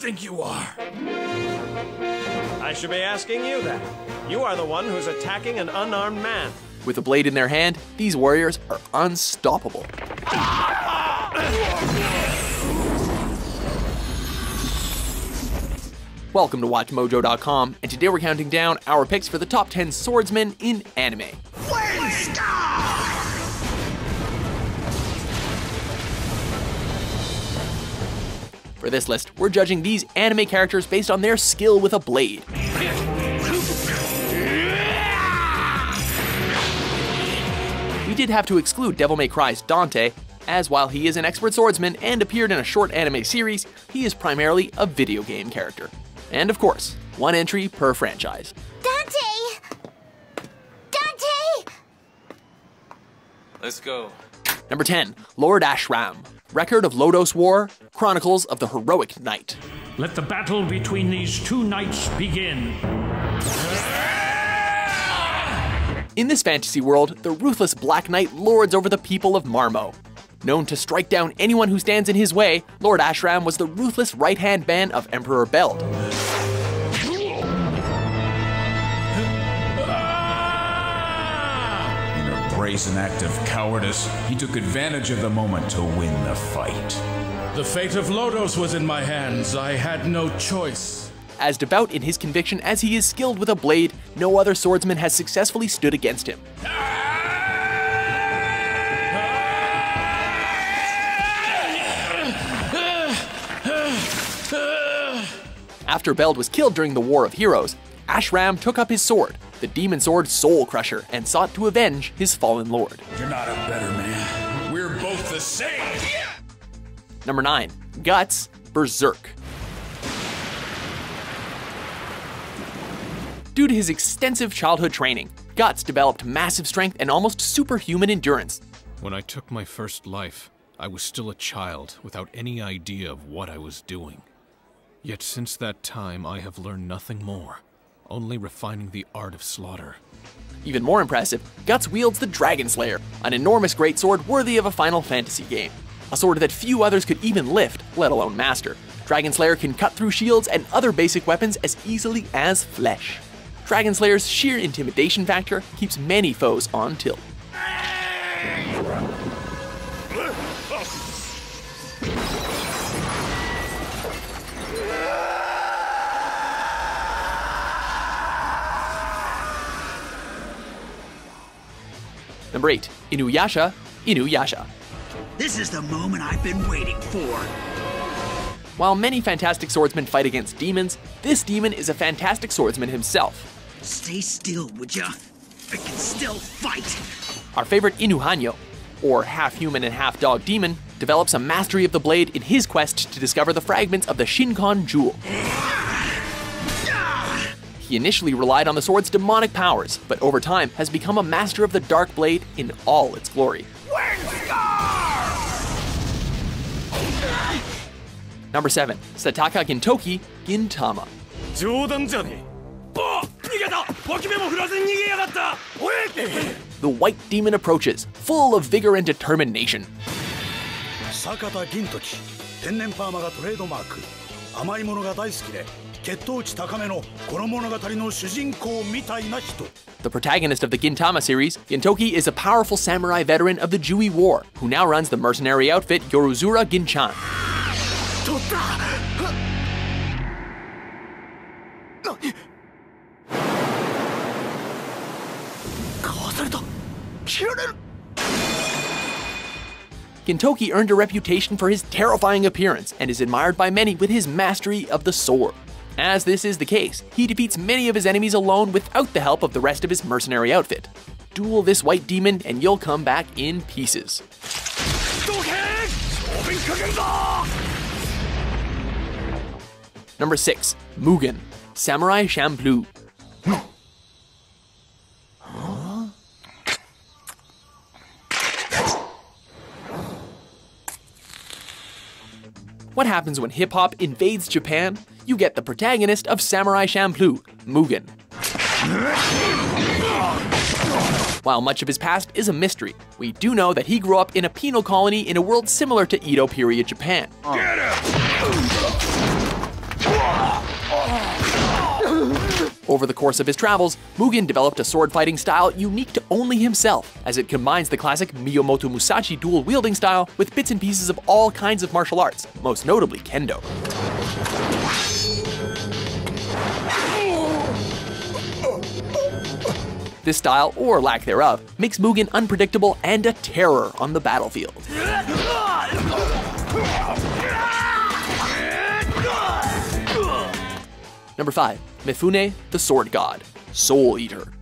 think you are? I should be asking you that. You are the one who's attacking an unarmed man. With a blade in their hand, these warriors are unstoppable. Welcome to WatchMojo.com, and today we're counting down our picks for the top 10 swordsmen in anime. For this list, we're judging these anime characters based on their skill with a blade. We did have to exclude Devil May Cry's Dante, as while he is an expert swordsman and appeared in a short anime series, he is primarily a video game character. And of course, one entry per franchise. Dante! Dante! Let's go. Number 10, Lord Ashram. Record of Lodos War, Chronicles of the Heroic Knight. Let the battle between these two knights begin. In this fantasy world, the ruthless Black Knight lords over the people of Marmo. Known to strike down anyone who stands in his way, Lord Ashram was the ruthless right-hand man of Emperor Beld. In a brazen act of cowardice, he took advantage of the moment to win the fight. The fate of Lodos was in my hands. I had no choice. As devout in his conviction as he is skilled with a blade, no other swordsman has successfully stood against him. After Beld was killed during the War of Heroes, Ashram took up his sword, the demon sword Soul Crusher, and sought to avenge his fallen lord. You're not a better man. We're both the same. Number 9, Guts, Berserk. Due to his extensive childhood training, Guts developed massive strength and almost superhuman endurance. When I took my first life, I was still a child without any idea of what I was doing. Yet since that time, I have learned nothing more, only refining the art of slaughter. Even more impressive, Guts wields the Dragon Slayer, an enormous greatsword worthy of a Final Fantasy game. A sword that few others could even lift, let alone master. Dragon Slayer can cut through shields and other basic weapons as easily as flesh. Dragon Slayer's sheer intimidation factor keeps many foes on tilt. Number 8, Inuyasha, Inuyasha. This is the moment I've been waiting for. While many fantastic swordsmen fight against demons, this demon is a fantastic swordsman himself. Stay still, would ya? I can still fight. Our favorite Inuhanyo, or half-human and half-dog demon, develops a mastery of the blade in his quest to discover the fragments of the Shinkan Jewel. He initially relied on the sword's demonic powers, but over time has become a master of the Dark Blade in all its glory. Number 7, Sakata Gintoki, Gintama. The white demon approaches, full of vigor and determination. Sakata Gintoki, 天然パーマがトレードマーク。甘いものが大好きで、血糖値高めのこの物語の主人公みたいな人。The protagonist of the Gintama series, Gintoki is a powerful samurai veteran of the Jui War, who now runs the mercenary outfit Yoruzura Ginchan. Gintoki earned a reputation for his terrifying appearance and is admired by many with his mastery of the sword. As this is the case, he defeats many of his enemies alone without the help of the rest of his mercenary outfit. Duel this white demon and you'll come back in pieces. Number 6, Mugen, Samurai Champloo. What happens when hip-hop invades Japan? You get the protagonist of Samurai Champloo, Mugen. While much of his past is a mystery, we do know that he grew up in a penal colony in a world similar to Edo period Japan. Over the course of his travels, Mugen developed a sword fighting style unique to only himself, as it combines the classic Miyamoto Musashi dual wielding style with bits and pieces of all kinds of martial arts, most notably kendo. This style, or lack thereof, makes Mugen unpredictable and a terror on the battlefield. Number 5. Mifune, the Sword God, Soul Eater.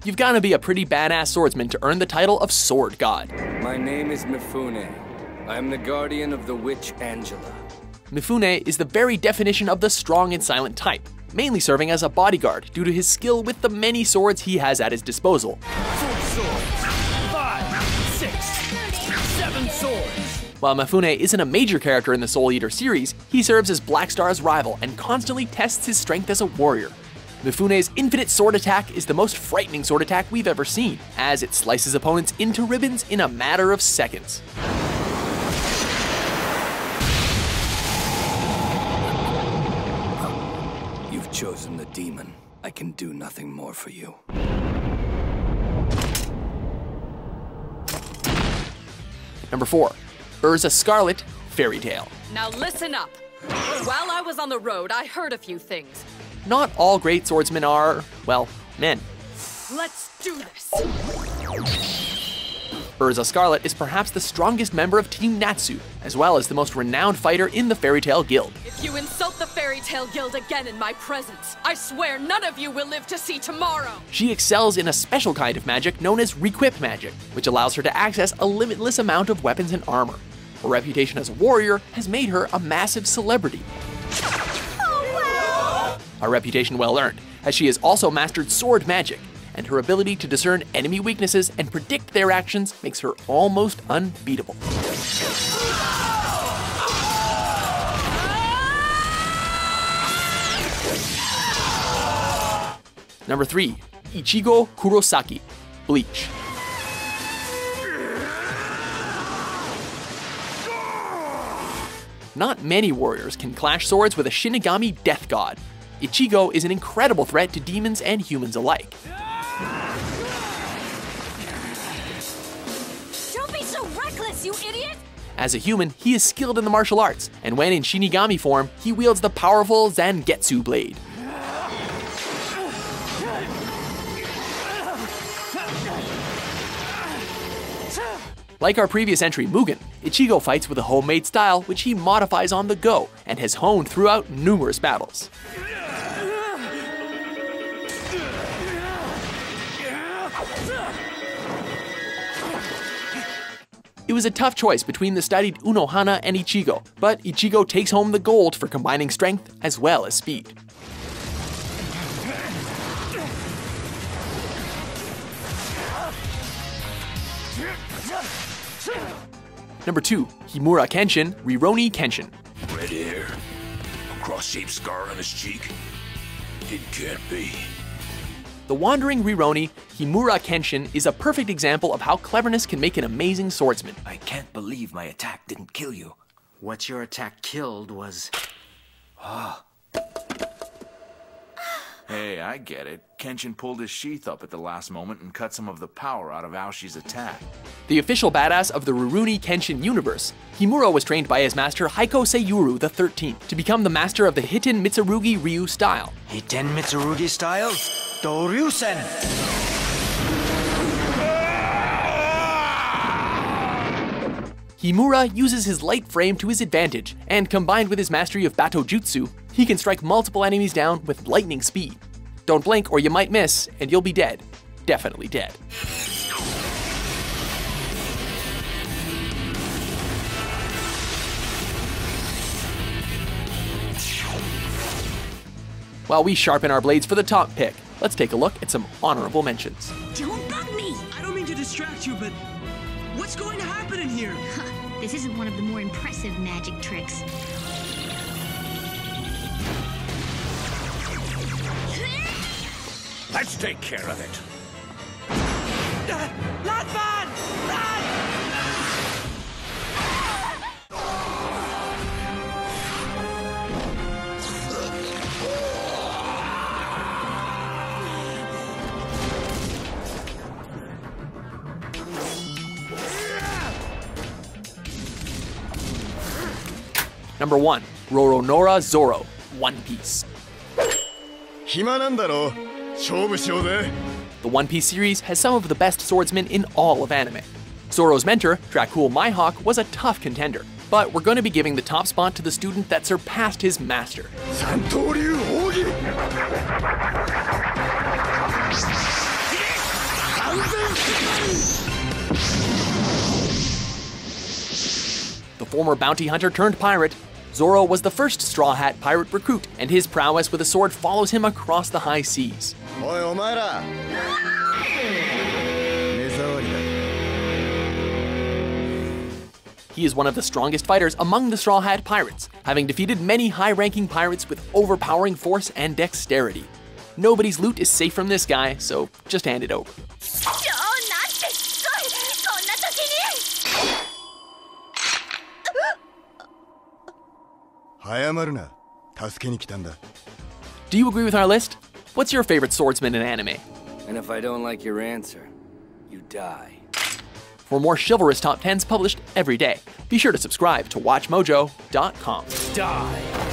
You've gotta be a pretty badass swordsman to earn the title of Sword God. My name is Mifune. I am the guardian of the witch Angela. Mifune is the very definition of the strong and silent type, mainly serving as a bodyguard due to his skill with the many swords he has at his disposal. 4 swords, 5, 6, 7 swords. While Mifune isn't a major character in the Soul Eater series, he serves as Black Star's rival and constantly tests his strength as a warrior. Mifune's infinite sword attack is the most frightening sword attack we've ever seen, as it slices opponents into ribbons in a matter of seconds. You've chosen the demon. I can do nothing more for you. Number 4. Erza Scarlet, Fairy Tale. Now listen up. While I was on the road, I heard a few things. Not all great swordsmen are, well, men. Let's do this. Erza Scarlet is perhaps the strongest member of Team Natsu, as well as the most renowned fighter in the Fairy Tale Guild. If you insult the Fairy Tale Guild again in my presence, I swear none of you will live to see tomorrow. She excels in a special kind of magic known as Requip magic, which allows her to access a limitless amount of weapons and armor. Her reputation as a warrior has made her a massive celebrity. Oh, wow! A reputation well earned, as she has also mastered sword magic, and her ability to discern enemy weaknesses and predict their actions makes her almost unbeatable. Number 3. Ichigo Kurosaki, Bleach. Not many warriors can clash swords with a Shinigami death god. Ichigo is an incredible threat to demons and humans alike. Don't be so reckless, you idiot! As a human, he is skilled in the martial arts, and when in Shinigami form, he wields the powerful Zangetsu blade. Like our previous entry, Mugen, Ichigo fights with a homemade style which he modifies on the go, and has honed throughout numerous battles. It was a tough choice between the studied Unohana and Ichigo, but Ichigo takes home the gold for combining strength as well as speed. Number 2. Himura Kenshin, Roronoa Kenshin. Red hair, a cross-shaped scar on his cheek. It can't be. The wandering Roronoa, Himura Kenshin, is a perfect example of how cleverness can make an amazing swordsman. I can't believe my attack didn't kill you. What your attack killed was... Hey, I get it. Kenshin pulled his sheath up at the last moment and cut some of the power out of Aoshi's attack. The official badass of the Roronoa Kenshin universe, Himura was trained by his master Heiko Seiyuru XIII to become the master of the Hiten Mitsurugi Ryu style. Hiten Mitsurugi style? Doryusen! Himura uses his light frame to his advantage, and combined with his mastery of Bato Jutsu, he can strike multiple enemies down with lightning speed. Don't blink or you might miss, and you'll be dead. Definitely dead. While we sharpen our blades for the top pick, let's take a look at some honorable mentions. Don't bug me! I don't mean to distract you, but what's going to happen in here? This isn't one of the more impressive magic tricks. Let's take care of it. Not bad! Number 1. Roronoa Zoro, One Piece. The One Piece series has some of the best swordsmen in all of anime. Zoro's mentor, Dracul Mihawk, was a tough contender, but we're going to be giving the top spot to the student that surpassed his master. The former bounty hunter turned pirate, Zoro was the first Straw Hat pirate recruit, and his prowess with a sword follows him across the high seas. He is one of the strongest fighters among the Straw Hat pirates, having defeated many high-ranking pirates with overpowering force and dexterity. Nobody's loot is safe from this guy, so just hand it over. Do you agree with our list? What's your favorite swordsman in anime? And if I don't like your answer, you die. For more chivalrous top 10s published every day, be sure to subscribe to WatchMojo.com. Die!